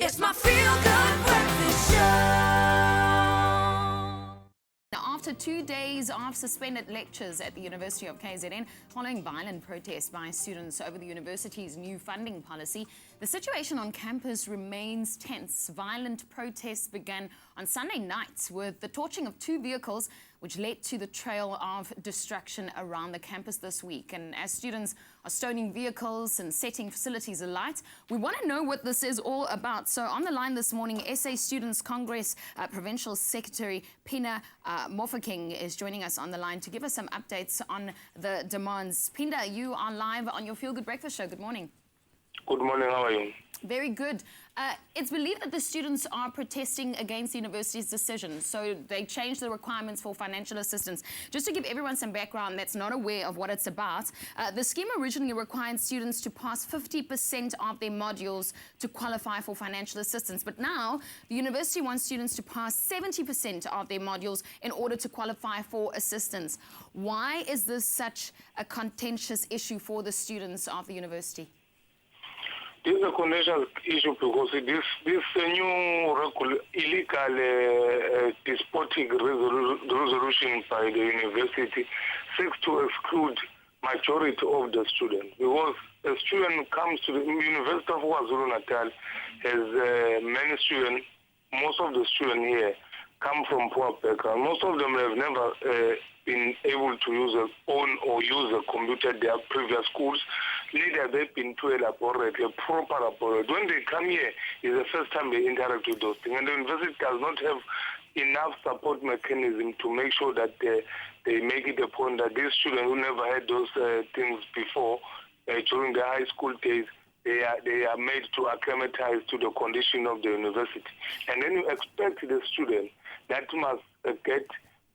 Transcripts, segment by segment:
It's my feel-good breakfast show. After 2 days of suspended lectures at the University of KZN following violent protests by students over the university's new funding policy, the situation on campus remains tense. Violent protests began on Sunday night with the torching of 2 vehicles, which led to the trail of destruction around the campus this week. And as students are stoning vehicles and setting facilities alight, we want to know what this is all about. So on the line this morning, SA Students Congress Provincial Secretary Phinda Mofokeng is joining us on the line to give us some updates on the demands. Phinda, you are live on your Feel Good Breakfast Show. Good morning. Good morning, how are you? Very good. It's believed that the students are protesting against the university's decision, so they changed the requirements for financial assistance. Just to give everyone some background that's not aware of what it's about, the scheme originally required students to pass 50% of their modules to qualify for financial assistance, but now the university wants students to pass 70% of their modules in order to qualify for assistance. Why is this such a contentious issue for the students of the university? This is a contentious issue because this new illegal despotic resolution by the university seeks to exclude majority of the students. Because a student comes to the University of KwaZulu-Natal has many students. Most of the students here come from poor background. Most of them have never been able to use a phone or use a computer at their previous schools. Neither they've been to a laboratory, a proper laboratory. When they come here, it's the first time they interact with those things. And the university does not have enough support mechanism to make sure that they make it a point that these students who never had those things before, during their high school days, they are made to acclimatize to the condition of the university. And then you expect the student that must get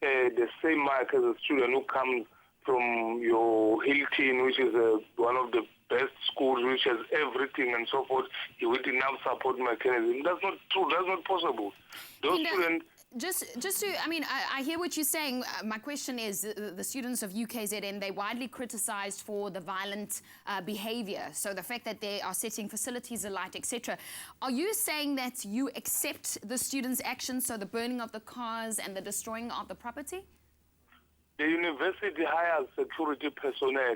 the same mark as a student who comes from your Hilton, which is one of the best schools, which has everything and so forth, with enough support mechanism. That's not true. That's not possible. Those students... Just to, I mean, I hear what you're saying. My question is, the students of UKZN, they're widely criticized for the violent behavior. So the fact that they are setting facilities alight, etc. Are you saying that you accept the students' actions, so the burning of the cars and the destroying of the property? The university hires security personnel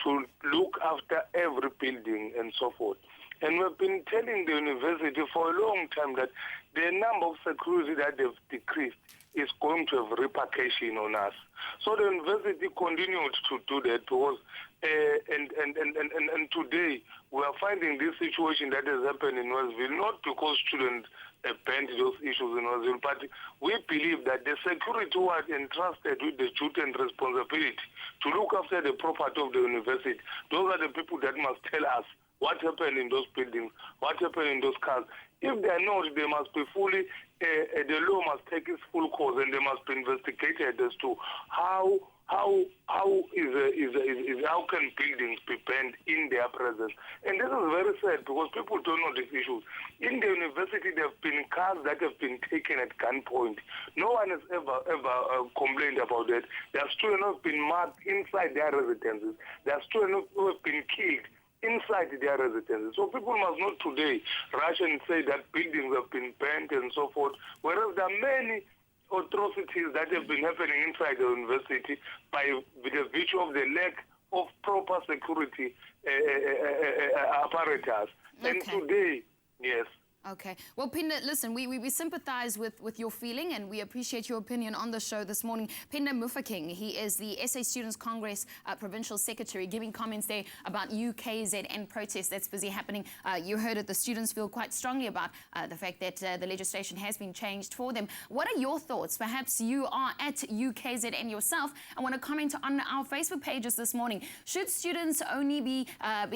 to look after every building and so forth. And we've been telling the university for a long time that the number of security that they've decreased is going to have repercussion on us. So the university continued to do that because, and today we are finding this situation that has happened in Westville, not because students banned those issues in Westville, but we believe that the security who are entrusted with the duty and responsibility to look after the property of the university, those are the people that must tell us what happened in those buildings, what happened in those cars. If they are not, they must be fully, the law must take its full course and they must be investigated as to how can buildings be banned in their presence. And this is very sad because people don't know these issues. In the university, there have been cars that have been taken at gunpoint. No one has ever complained about that. There are students who have been marked inside their residences. There are students who have been killed inside their residences. So people must not today rush and say that buildings have been burnt and so forth, whereas there are many atrocities that have been happening inside the university by the virtue of the lack of proper security apparatus. Okay. And today, yes. Okay. Well, Phinda, listen, we sympathize with your feeling and we appreciate your opinion on the show this morning. Phinda Mofokeng, he is the SA Students Congress Provincial Secretary, giving comments there about UKZN protests that's busy happening. You heard it, the students feel quite strongly about the fact that the legislation has been changed for them. What are your thoughts? Perhaps you are at UKZN yourself and want to comment on our Facebook pages this morning. Should students only be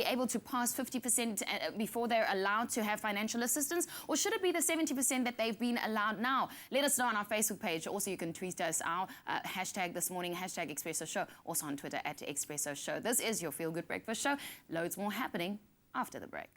able to pass 50% before they're allowed to have financial assistance? Or should it be the 70% that they've been allowed now? Let us know on our Facebook page. Also, you can tweet us our hashtag this morning, hashtag Expresso Show. Also on Twitter at Expresso Show. This is your Feel Good Breakfast Show. Loads more happening after the break.